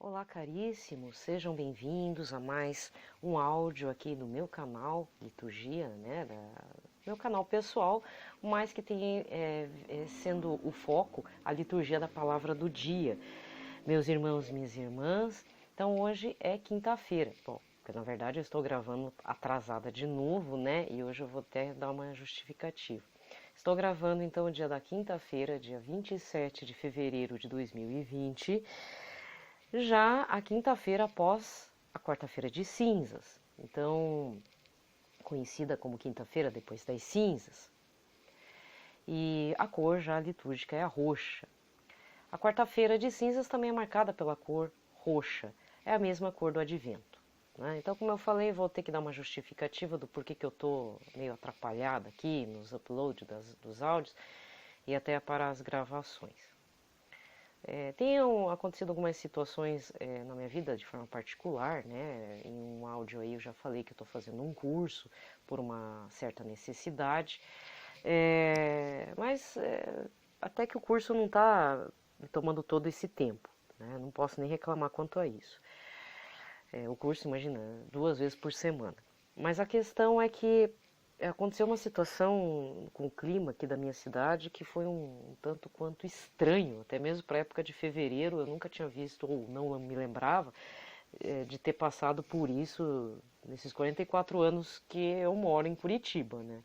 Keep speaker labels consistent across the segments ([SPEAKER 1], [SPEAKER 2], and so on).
[SPEAKER 1] Olá, caríssimos, sejam bem-vindos a mais um áudio aqui do meu canal Liturgia, né, meu canal pessoal, mas que tem sendo o foco a liturgia da palavra do dia. Meus irmãos e minhas irmãs, então hoje é quinta-feira, bom, porque na verdade eu estou gravando atrasada de novo, né, e hoje eu vou até dar uma justificativa. Estou gravando então o dia da quinta-feira, dia 27 de fevereiro de 2020, já a quinta-feira após a quarta-feira de cinzas, então conhecida como quinta-feira depois das cinzas. E a cor já litúrgica é a roxa. A quarta-feira de cinzas também é marcada pela cor roxa, é a mesma cor do advento. Né? Então, como eu falei, vou ter que dar uma justificativa do porquê que eu estou meio atrapalhada aqui nos uploads dos áudios e até para as gravações. Tenham acontecido algumas situações na minha vida de forma particular, né? Em um áudio aí eu já falei que eu estou fazendo um curso por uma certa necessidade, mas até que o curso não está tomando todo esse tempo, né? Não posso nem reclamar quanto a isso. O curso, imagina, 2 vezes por semana. Mas a questão é que aconteceu uma situação com o clima aqui da minha cidade que foi um tanto quanto estranho, até mesmo para a época de fevereiro eu nunca tinha visto ou não me lembrava de ter passado por isso nesses 44 anos que eu moro em Curitiba, né?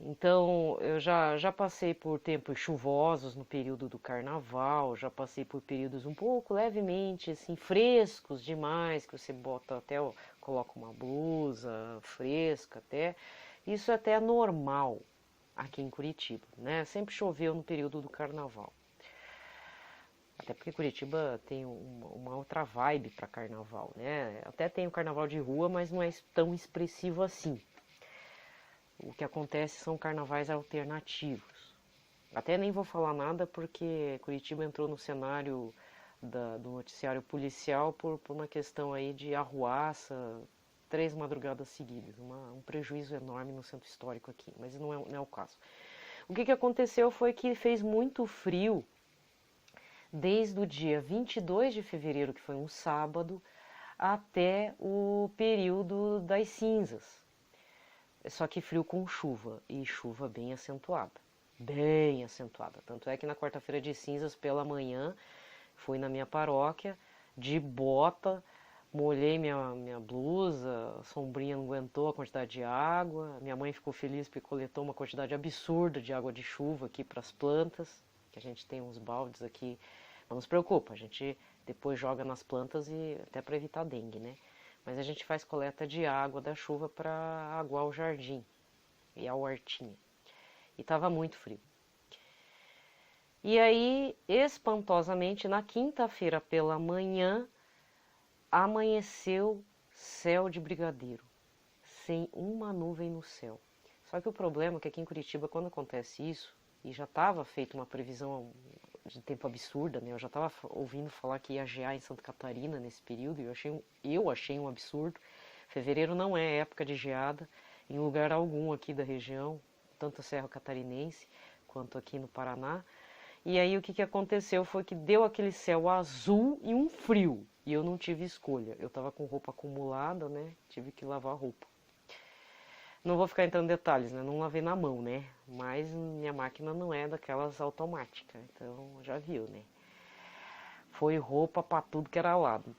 [SPEAKER 1] Então, eu já passei por tempos chuvosos no período do carnaval, já passei por períodos um pouco levemente assim frescos demais, que você bota até coloca uma blusa fresca até. Isso até é normal aqui em Curitiba, né? Sempre choveu no período do carnaval. Até porque Curitiba tem uma outra vibe para carnaval, né? Até tem o carnaval de rua, mas não é tão expressivo assim. O que acontece são carnavais alternativos. Até nem vou falar nada porque Curitiba entrou no cenário do noticiário policial por uma questão aí de arruaça, 3 madrugadas seguidas, um prejuízo enorme no centro histórico aqui, mas não é o caso. O que aconteceu foi que fez muito frio desde o dia 22 de fevereiro, que foi um sábado, até o período das cinzas. Só que frio com chuva, e chuva bem acentuada. Bem acentuada. Tanto é que na quarta-feira de cinzas, pela manhã, fui na minha paróquia, de bota, molhei minha blusa, a sombrinha não aguentou a quantidade de água, minha mãe ficou feliz porque coletou uma quantidade absurda de água de chuva aqui para as plantas, que a gente tem uns baldes aqui. Não se preocupa, a gente depois joga nas plantas e até para evitar dengue, né? Mas a gente faz coleta de água da chuva para aguar o jardim e a hortinha. E estava muito frio. E aí, espantosamente, na quinta-feira pela manhã, amanheceu céu de brigadeiro, sem uma nuvem no céu. Só que o problema é que aqui em Curitiba, quando acontece isso, e já estava feita uma previsão de tempo absurda, né? Eu já estava ouvindo falar que ia gear em Santa Catarina nesse período, e eu achei um absurdo. Fevereiro não é época de geada em lugar algum aqui da região, tanto a Serra Catarinense quanto aqui no Paraná. E aí o que aconteceu foi que deu aquele céu azul e um frio, e eu não tive escolha. Eu estava com roupa acumulada, né? Tive que lavar a roupa. Não vou ficar entrando em detalhes, né? Não lavei na mão, né? Mas minha máquina não é daquelas automáticas, então já viu, né? Foi roupa pra tudo que era lado.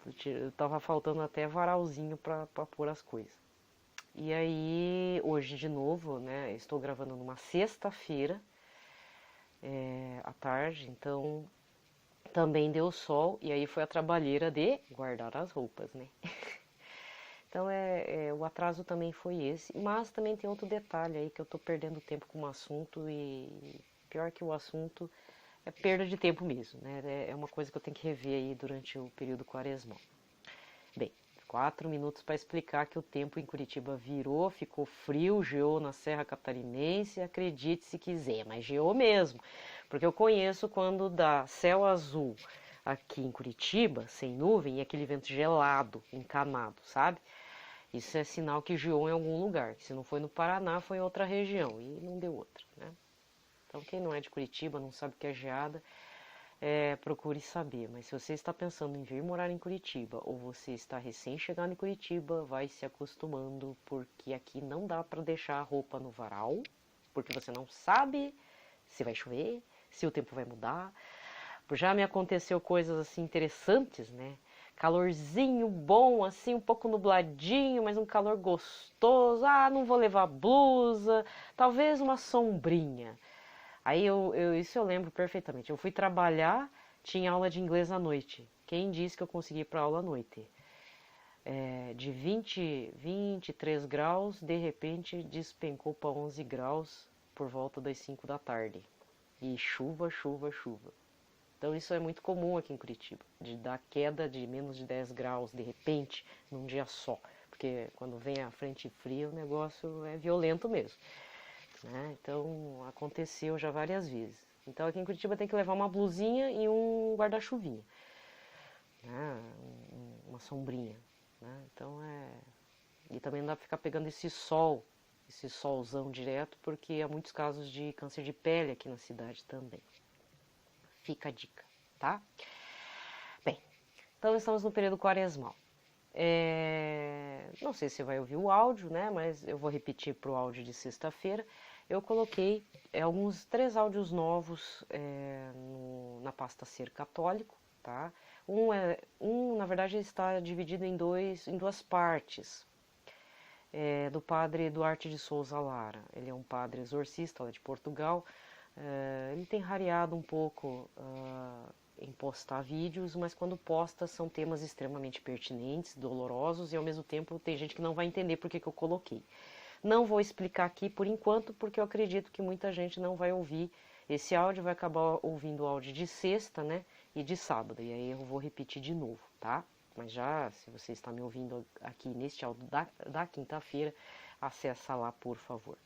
[SPEAKER 1] Tava faltando até varalzinho pra pôr as coisas. E aí, hoje de novo, né? Estou gravando numa sexta-feira, à tarde, então também deu sol. E aí foi a trabalheira de guardar as roupas, né? Então o atraso também foi esse, mas também tem outro detalhe aí que eu estou perdendo tempo com o assunto e pior que o assunto é perda de tempo mesmo, né? É uma coisa que eu tenho que rever aí durante o período quaresmal. Bem, 4 minutos para explicar que o tempo em Curitiba virou, ficou frio, geou na Serra Catarinense, acredite se quiser, mas geou mesmo, porque eu conheço quando dá céu azul aqui em Curitiba, sem nuvem, e aquele vento gelado, encanado, sabe? Isso é sinal que geou em algum lugar. Se não foi no Paraná, foi em outra região. E não deu outra, né? Então, quem não é de Curitiba, não sabe o que é geada, procure saber. Mas se você está pensando em vir morar em Curitiba ou você está recém-chegado em Curitiba, vai se acostumando, porque aqui não dá para deixar a roupa no varal, porque você não sabe se vai chover, se o tempo vai mudar. Já me aconteceu coisas assim interessantes, né? Calorzinho bom, assim, um pouco nubladinho, mas um calor gostoso. Ah, não vou levar blusa, talvez uma sombrinha. Aí isso eu lembro perfeitamente. Eu fui trabalhar, tinha aula de inglês à noite. Quem disse que eu consegui ir para aula à noite? De 23 graus, de repente despencou para 11 graus por volta das 5 da tarde. E chuva, chuva, chuva. Então isso é muito comum aqui em Curitiba, de dar queda de menos de 10 graus de repente, num dia só. Porque quando vem a frente fria o negócio é violento mesmo. Né? Então aconteceu já várias vezes. Então aqui em Curitiba tem que levar uma blusinha e um guarda-chuvinha. Né? Uma sombrinha. Né? Então E também não dá pra ficar pegando esse solzão direto, porque há muitos casos de câncer de pele aqui na cidade também. Fica a dica, tá? Bem, então estamos no período quaresmal. Não sei se você vai ouvir o áudio, né? Mas eu vou repetir para o áudio de sexta-feira. Eu coloquei alguns 3 áudios novos na pasta Ser Católico, tá? Na verdade, está dividido em duas partes. Do padre Duarte de Souza Lara. Ele é um padre exorcista lá de Portugal. Ele tem rareado um pouco em postar vídeos, mas quando posta são temas extremamente pertinentes, dolorosos, e ao mesmo tempo tem gente que não vai entender por que eu coloquei. Não vou explicar aqui por enquanto, porque eu acredito que muita gente não vai ouvir esse áudio, vai acabar ouvindo o áudio de sexta, né, e de sábado, e aí eu vou repetir de novo, tá? Mas já, se você está me ouvindo aqui neste áudio da quinta-feira, acessa lá, por favor.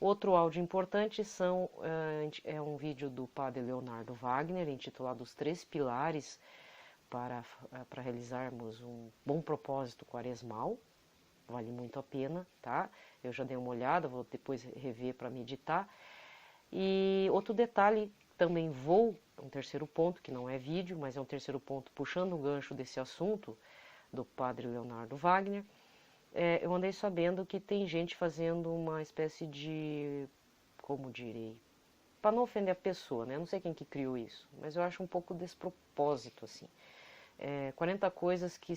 [SPEAKER 1] Outro áudio importante é um vídeo do padre Leonardo Wagner, intitulado Os 3 Pilares para realizarmos um bom propósito quaresmal. Vale muito a pena, tá? Eu já dei uma olhada, vou depois rever para meditar. E outro detalhe, também um terceiro ponto, que não é vídeo, mas é um terceiro ponto puxando o gancho desse assunto do padre Leonardo Wagner. Eu andei sabendo que tem gente fazendo uma espécie de, como direi, para não ofender a pessoa, né? Eu não sei quem que criou isso, mas eu acho um pouco despropósito, assim. 40 coisas que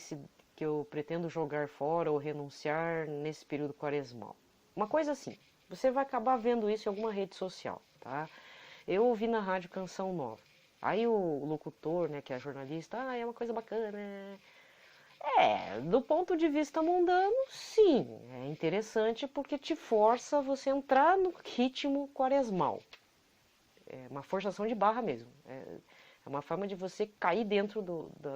[SPEAKER 1] eu pretendo jogar fora ou renunciar nesse período quaresmal. Uma coisa assim, você vai acabar vendo isso em alguma rede social, tá? Eu ouvi na rádio Canção Nova. Aí o locutor, né, que é jornalista, é uma coisa bacana, do ponto de vista mundano, sim, é interessante porque te força você entrar no ritmo quaresmal. É uma forçação de barra mesmo. É uma forma de você cair dentro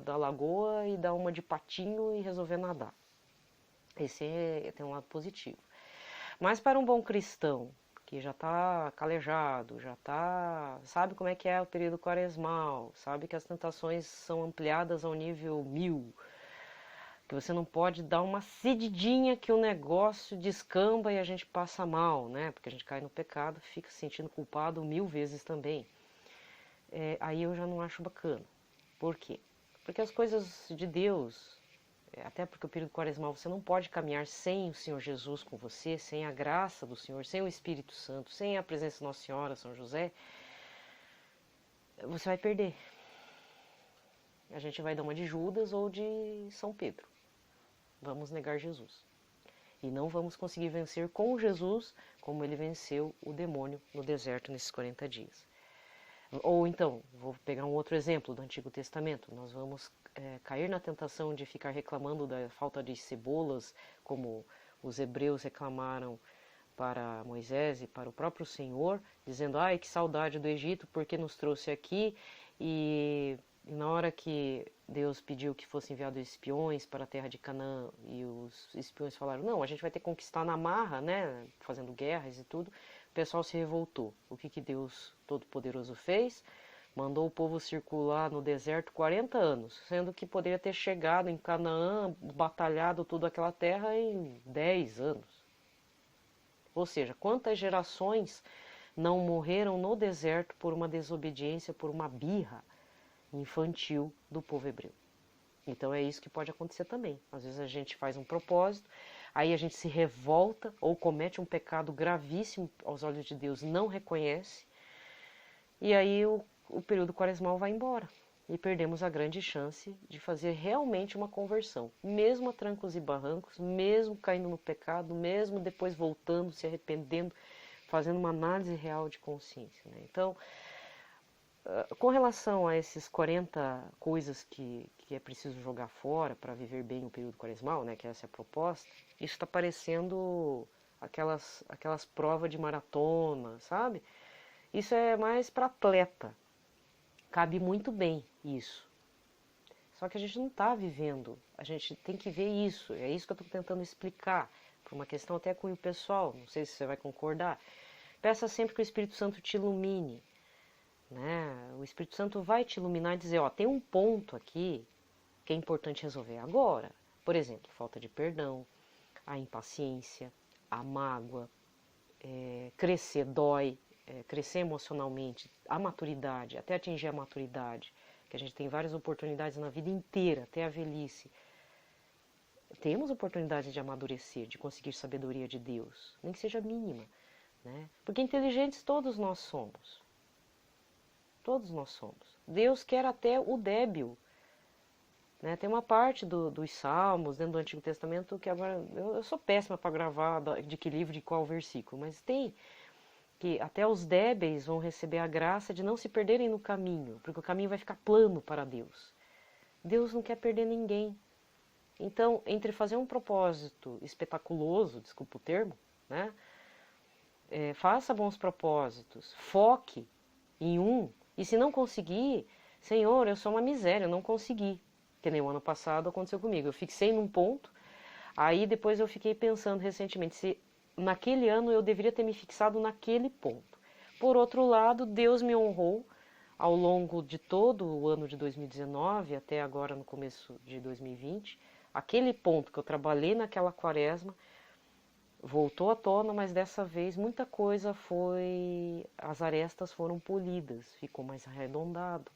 [SPEAKER 1] da lagoa e dar uma de patinho e resolver nadar. Esse tem um lado positivo. Mas para um bom cristão, que já está calejado, sabe como é que é o período quaresmal, sabe que as tentações são ampliadas ao nível 1000, que você não pode dar uma cedidinha que o negócio descamba e a gente passa mal, né? Porque a gente cai no pecado, fica se sentindo culpado 1000 vezes também. Aí eu já não acho bacana. Por quê? Porque as coisas de Deus, até porque o período quaresmal você não pode caminhar sem o Senhor Jesus com você, sem a graça do Senhor, sem o Espírito Santo, sem a presença de Nossa Senhora, São José, você vai perder. A gente vai dar uma de Judas ou de São Pedro. Vamos negar Jesus. E não vamos conseguir vencer com Jesus como ele venceu o demônio no deserto nesses 40 dias. Ou então, vou pegar um outro exemplo do Antigo Testamento. Nós vamos cair na tentação de ficar reclamando da falta de cebolas, como os hebreus reclamaram para Moisés e para o próprio Senhor, dizendo, ai, que saudade do Egito, porque nos trouxe aqui. E na hora que Deus pediu que fossem enviados espiões para a terra de Canaã, e os espiões falaram, não, a gente vai ter que conquistar na marra, né, fazendo guerras e tudo, o pessoal se revoltou. O que Deus Todo-Poderoso fez? Mandou o povo circular no deserto 40 anos, sendo que poderia ter chegado em Canaã, batalhado toda aquela terra em 10 anos. Ou seja, quantas gerações não morreram no deserto por uma desobediência, por uma birra, infantil do povo hebreu. Então é isso que pode acontecer também. Às vezes a gente faz um propósito, aí a gente se revolta ou comete um pecado gravíssimo aos olhos de Deus, não reconhece, e aí o período quaresmal vai embora. E perdemos a grande chance de fazer realmente uma conversão, mesmo a trancos e barrancos, mesmo caindo no pecado, mesmo depois voltando, se arrependendo, fazendo uma análise real de consciência, né? Então, com relação a esses 40 coisas que é preciso jogar fora para viver bem o período quaresmal, né, que essa é a proposta, isso está parecendo aquelas provas de maratona, sabe? Isso é mais para atleta. Cabe muito bem isso. Só que a gente não está vivendo, a gente tem que ver isso, é isso que eu estou tentando explicar, por uma questão até com o pessoal, não sei se você vai concordar. Peça sempre que o Espírito Santo te ilumine, né? O Espírito Santo vai te iluminar e dizer, ó, tem um ponto aqui que é importante resolver agora. Por exemplo, falta de perdão, a impaciência, a mágoa, crescer dói, crescer emocionalmente, a maturidade, até atingir a maturidade, que a gente tem várias oportunidades na vida inteira, até a velhice. Temos oportunidades de amadurecer, de conseguir sabedoria de Deus, nem que seja mínima, né? Porque inteligentes todos nós somos. Todos nós somos. Deus quer até o débil. Né? Tem uma parte dos Salmos, dentro do Antigo Testamento, que agora... Eu sou péssima para gravar de que livro, de qual versículo, mas tem que até os débeis vão receber a graça de não se perderem no caminho, porque o caminho vai ficar plano para Deus. Deus não quer perder ninguém. Então, entre fazer um propósito espetaculoso, desculpa o termo, né? Faça bons propósitos, foque em um, e se não conseguir, Senhor, eu sou uma miséria, eu não consegui. Que nem o ano passado aconteceu comigo. Eu fixei num ponto, aí depois eu fiquei pensando recentemente se naquele ano eu deveria ter me fixado naquele ponto. Por outro lado, Deus me honrou ao longo de todo o ano de 2019, até agora no começo de 2020, aquele ponto que eu trabalhei naquela quaresma, voltou à tona, mas dessa vez muita coisa as arestas foram polidas, ficou mais arredondado.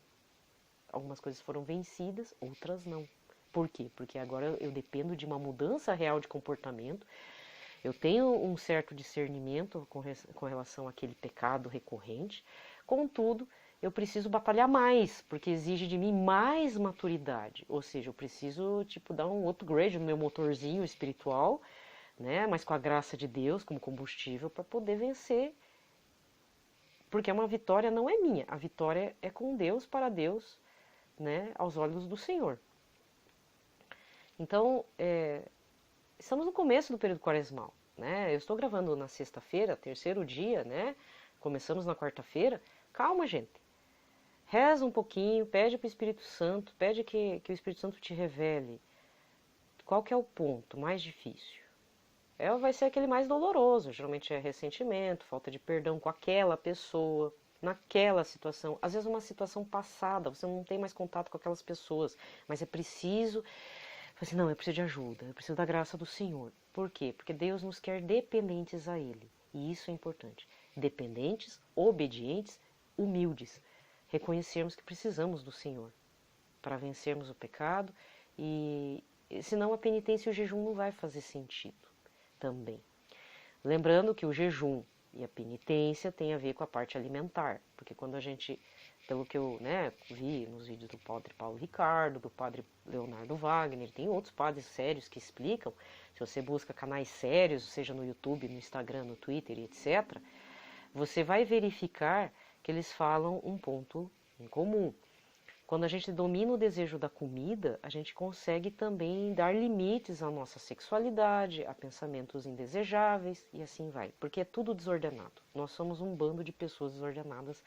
[SPEAKER 1] Algumas coisas foram vencidas, outras não. Por quê? Porque agora eu dependo de uma mudança real de comportamento, eu tenho um certo discernimento com relação àquele pecado recorrente, contudo, eu preciso batalhar mais, porque exige de mim mais maturidade, ou seja, eu preciso dar um upgrade no meu motorzinho espiritual, né, mas com a graça de Deus como combustível para poder vencer, porque uma vitória não é minha, a vitória é com Deus, para Deus, né, aos olhos do Senhor. Então, estamos no começo do período quaresmal, né? Eu estou gravando na sexta-feira, terceiro dia, né? Começamos na quarta-feira. Calma, gente. Reza um pouquinho, pede para o Espírito Santo, pede que o Espírito Santo te revele qual que é o ponto mais difícil. Vai ser aquele mais doloroso, geralmente é ressentimento, falta de perdão com aquela pessoa, naquela situação, às vezes uma situação passada, você não tem mais contato com aquelas pessoas, mas é preciso, assim, não, eu preciso de ajuda, eu preciso da graça do Senhor. Por quê? Porque Deus nos quer dependentes a Ele, e isso é importante. Dependentes, obedientes, humildes. Reconhecermos que precisamos do Senhor para vencermos o pecado, e senão a penitência e o jejum não vai fazer sentido também. Lembrando que o jejum e a penitência tem a ver com a parte alimentar, porque quando a gente, pelo que eu vi nos vídeos do padre Paulo Ricardo, do padre Leonardo Wagner, tem outros padres sérios que explicam, se você busca canais sérios, seja no YouTube, no Instagram, no Twitter, etc., você vai verificar que eles falam um ponto em comum. Quando a gente domina o desejo da comida, a gente consegue também dar limites à nossa sexualidade, a pensamentos indesejáveis e assim vai, porque é tudo desordenado. Nós somos um bando de pessoas desordenadas,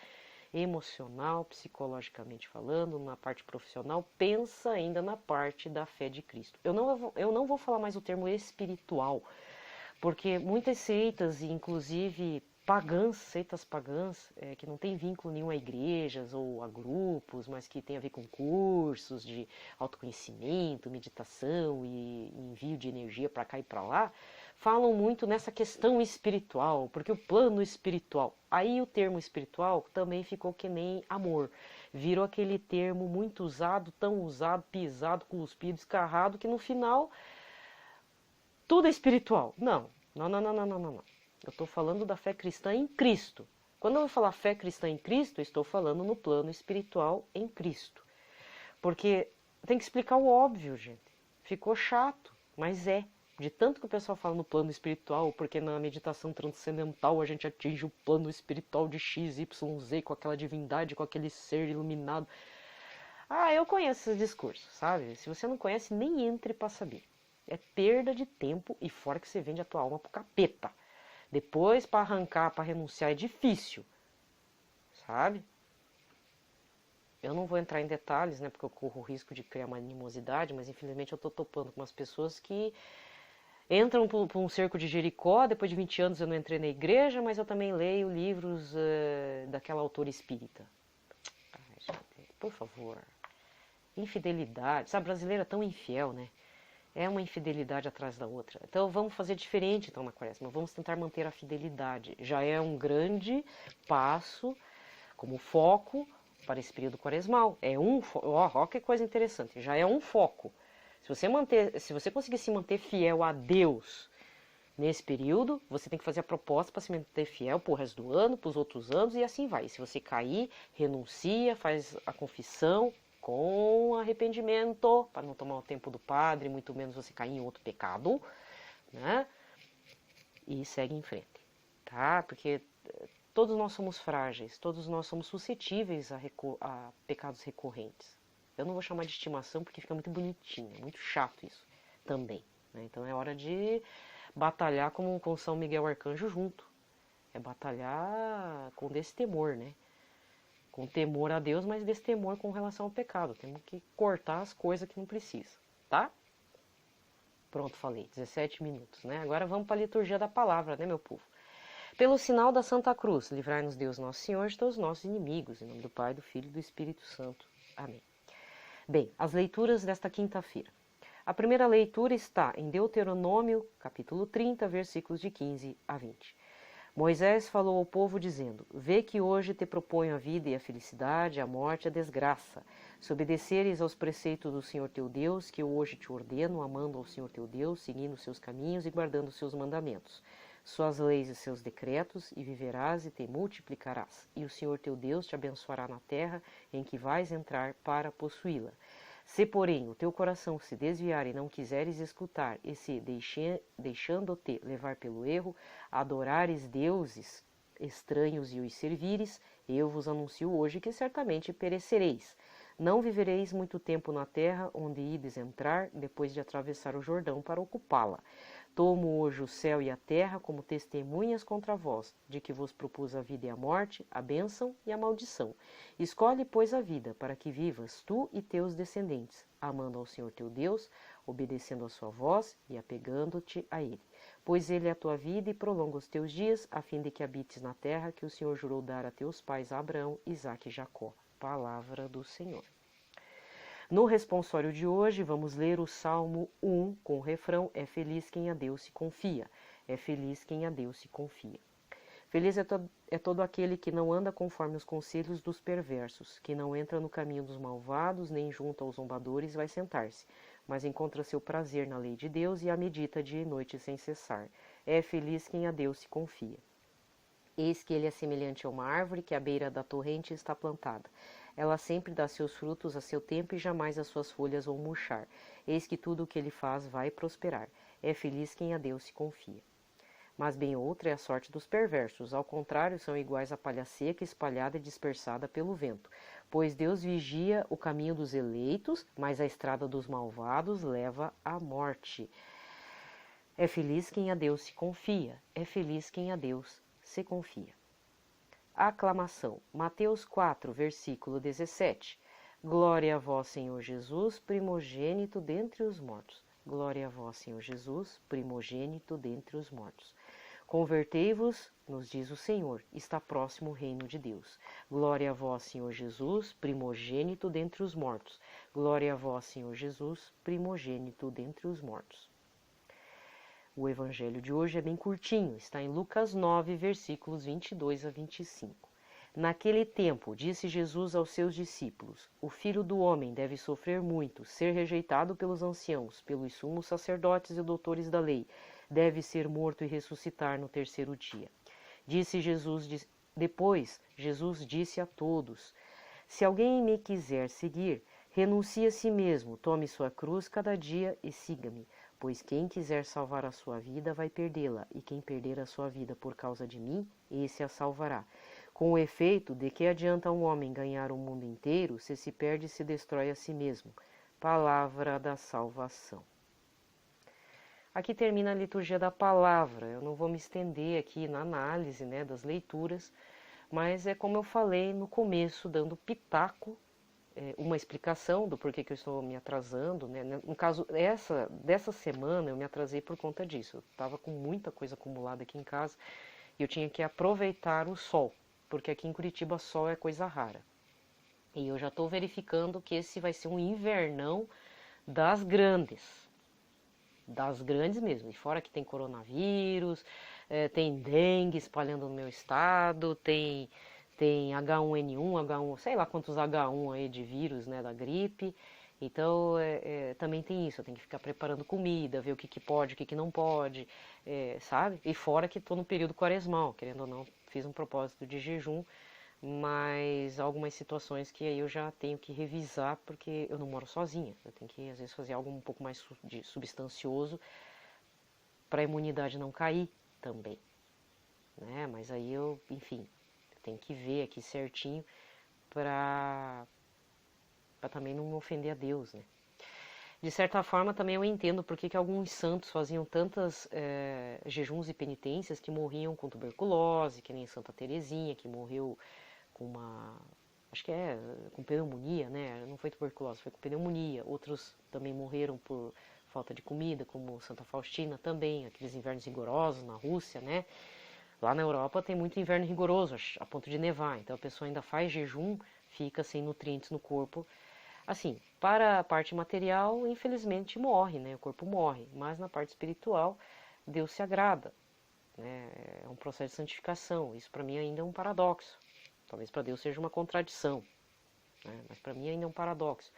[SPEAKER 1] emocional, psicologicamente falando, na parte profissional, pensa ainda na parte da fé de Cristo. Eu não vou falar mais o termo espiritual, porque muitas seitas, inclusive seitas pagãs, que não tem vínculo nenhum a igrejas ou a grupos, mas que tem a ver com cursos de autoconhecimento, meditação e envio de energia para cá e para lá, falam muito nessa questão espiritual, porque o plano espiritual, aí o termo espiritual também ficou que nem amor, virou aquele termo muito usado, tão usado, pisado, cuspido, escarrado, que no final tudo é espiritual. Não, não, não, não, não, não, não. Eu estou falando da fé cristã em Cristo. Quando eu vou falar fé cristã em Cristo, eu estou falando no plano espiritual em Cristo. Porque tem que explicar o óbvio, gente. Ficou chato, mas é. De tanto que o pessoal fala no plano espiritual, porque na meditação transcendental a gente atinge o plano espiritual de X, Y, Z, com aquela divindade, com aquele ser iluminado. Ah, eu conheço esses discursos, sabe? Se você não conhece, nem entre para saber. É perda de tempo e fora que você vende a tua alma pro capeta. Depois, para arrancar, para renunciar, é difícil, sabe? Eu não vou entrar em detalhes, né, porque eu corro o risco de criar uma animosidade, mas infelizmente eu estou topando com umas pessoas que entram por um cerco de Jericó. Depois de 20 anos eu não entrei na igreja, mas eu também leio livros daquela autora espírita. Ai, gente, por favor. Infidelidade. Sabe, brasileira é tão infiel, né? É uma infidelidade atrás da outra. Então vamos fazer diferente então na quaresma. Vamos tentar manter a fidelidade. Já é um grande passo como foco para esse período quaresmal. É ó, que coisa interessante. Já é um foco. Se você conseguir se manter fiel a Deus nesse período, você tem que fazer a proposta para se manter fiel pro resto do ano, para os outros anos e assim vai. Se você cair, renuncia, faz a confissão com arrependimento, para não tomar o tempo do padre, muito menos você cair em outro pecado, né? E segue em frente, tá? Porque todos nós somos frágeis, todos nós somos suscetíveis a pecados recorrentes. Eu não vou chamar de estimação porque fica muito bonitinho, é muito chato isso também, né? Então é hora de batalhar com São Miguel Arcanjo junto. É batalhar com destemor, né? Com temor a Deus, mas destemor com relação ao pecado. Temos que cortar as coisas que não precisa, tá? Pronto, falei. 17 minutos, né? Agora vamos para a liturgia da palavra, né, meu povo? Pelo sinal da Santa Cruz, livrai-nos Deus Nosso Senhor de todos os nossos inimigos. Em nome do Pai, do Filho e do Espírito Santo. Amém. Bem, as leituras desta quinta-feira. A primeira leitura está em Deuteronômio, capítulo 30, versículos de 15 a 20. Moisés falou ao povo dizendo: Vê que hoje te proponho a vida e a felicidade, a morte e a desgraça. Se obedeceres aos preceitos do Senhor teu Deus, que eu hoje te ordeno, amando ao Senhor teu Deus, seguindo os seus caminhos e guardando os seus mandamentos, suas leis e seus decretos, e viverás e te multiplicarás. E o Senhor teu Deus te abençoará na terra em que vais entrar para possuí-la. Se, porém, o teu coração se desviar e não quiseres escutar, e se, deixando-te levar pelo erro, adorares deuses estranhos e os servires, eu vos anuncio hoje que certamente perecereis. Não vivereis muito tempo na terra onde ides entrar, depois de atravessar o Jordão para ocupá-la. Tomo hoje o céu e a terra como testemunhas contra vós, de que vos propus a vida e a morte, a bênção e a maldição. Escolhe, pois, a vida, para que vivas tu e teus descendentes, amando ao Senhor teu Deus, obedecendo a sua voz e apegando-te a Ele. Pois Ele é a tua vida e prolonga os teus dias, a fim de que habites na terra que o Senhor jurou dar a teus pais Abraão, Isaque e Jacó. Palavra do Senhor. No responsório de hoje, vamos ler o Salmo 1 com o refrão: É feliz quem a Deus se confia. É feliz quem a Deus se confia. Feliz é todo aquele que não anda conforme os conselhos dos perversos, que não entra no caminho dos malvados, nem junto aos zombadores vai sentar-se, mas encontra seu prazer na lei de Deus e a medita dia e noite sem cessar. É feliz quem a Deus se confia. Eis que ele é semelhante a uma árvore que à beira da torrente está plantada. Ela sempre dá seus frutos a seu tempo e jamais as suas folhas vão murchar. Eis que tudo o que ele faz vai prosperar. É feliz quem a Deus se confia. Mas bem outra é a sorte dos perversos. Ao contrário, são iguais à palha seca, espalhada e dispersada pelo vento. Pois Deus vigia o caminho dos eleitos, mas a estrada dos malvados leva à morte. É feliz quem a Deus se confia. É feliz quem a Deus se confia. Aclamação. Mateus 4, versículo 17. Glória a vós, Senhor Jesus, primogênito dentre os mortos. Glória a vós, Senhor Jesus, primogênito dentre os mortos. Convertei-vos, nos diz o Senhor, está próximo o reino de Deus. Glória a vós, Senhor Jesus, primogênito dentre os mortos. Glória a vós, Senhor Jesus, primogênito dentre os mortos. O evangelho de hoje é bem curtinho, está em Lucas 9, versículos 22 a 25. Naquele tempo, disse Jesus aos seus discípulos: O Filho do Homem deve sofrer muito, ser rejeitado pelos anciãos, pelos sumos sacerdotes e doutores da lei, deve ser morto e ressuscitar no terceiro dia. Depois, Jesus disse a todos: Se alguém me quiser seguir, renuncie a si mesmo, tome sua cruz cada dia e siga-me. Pois quem quiser salvar a sua vida vai perdê-la, e quem perder a sua vida por causa de mim, esse a salvará. Com o efeito, de que adianta um homem ganhar o mundo inteiro se perde e se destrói a si mesmo? Palavra da salvação. Aqui termina a liturgia da palavra. Eu não vou me estender aqui na análise, né, das leituras, mas é como eu falei no começo, dando pitaco, uma explicação do porquê que eu estou me atrasando, né? No caso, dessa semana eu me atrasei por conta disso. Eu estava com muita coisa acumulada aqui em casa e eu tinha que aproveitar o sol, porque aqui em Curitiba sol é coisa rara. E eu já estou verificando que esse vai ser um invernão das grandes mesmo. E fora que tem coronavírus, tem dengue espalhando no meu estado, tem H1N1, sei lá quantos H1 aí de vírus, né, da gripe. Então, também tem isso, eu tenho que ficar preparando comida, ver o que pode, o que não pode, sabe? E fora que estou no período quaresmal, querendo ou não, fiz um propósito de jejum, mas algumas situações que aí eu já tenho que revisar, porque eu não moro sozinha. Eu tenho que, às vezes, fazer algo um pouco mais substancioso para a imunidade não cair também, né? Mas aí eu, enfim, tenho que ver aqui certinho para também não ofender a Deus, né? De certa forma, também eu entendo porque que alguns santos faziam tantas jejuns e penitências que morriam com tuberculose, que nem Santa Teresinha, que morreu com acho que com pneumonia, né? Não foi tuberculose, foi com pneumonia. Outros também morreram por falta de comida, como Santa Faustina também, aqueles invernos rigorosos na Rússia, né? Lá na Europa tem muito inverno rigoroso, a ponto de nevar, então a pessoa ainda faz jejum, fica sem nutrientes no corpo. Assim, para a parte material, infelizmente morre, né? O corpo morre, mas na parte espiritual, Deus se agrada, né? É um processo de santificação, isso para mim ainda é um paradoxo. Talvez para Deus seja uma contradição, né? Mas para mim ainda é um paradoxo.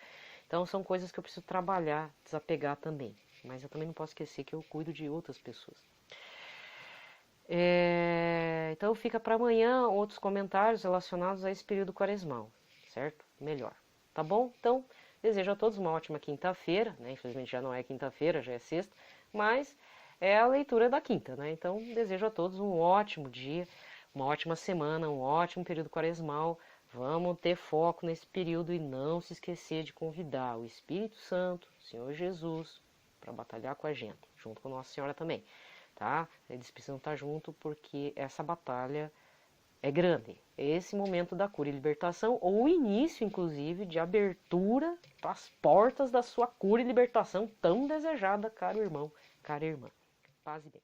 [SPEAKER 1] Então são coisas que eu preciso trabalhar, desapegar também, mas eu também não posso esquecer que eu cuido de outras pessoas. Então fica para amanhã outros comentários relacionados a esse período quaresmal, certo? Melhor. Tá bom? Então, desejo a todos uma ótima quinta-feira, né? Infelizmente já não é quinta-feira, já é sexta, mas é a leitura da quinta, né? Então, desejo a todos um ótimo dia, uma ótima semana, um ótimo período quaresmal. Vamos ter foco nesse período e não se esquecer de convidar o Espírito Santo, o Senhor Jesus, para batalhar com a gente, junto com Nossa Senhora também, tá? Eles precisam estar junto porque essa batalha é grande. É esse momento da cura e libertação, ou o início, inclusive, de abertura para as portas da sua cura e libertação tão desejada, caro irmão, cara irmã. Paz e bem.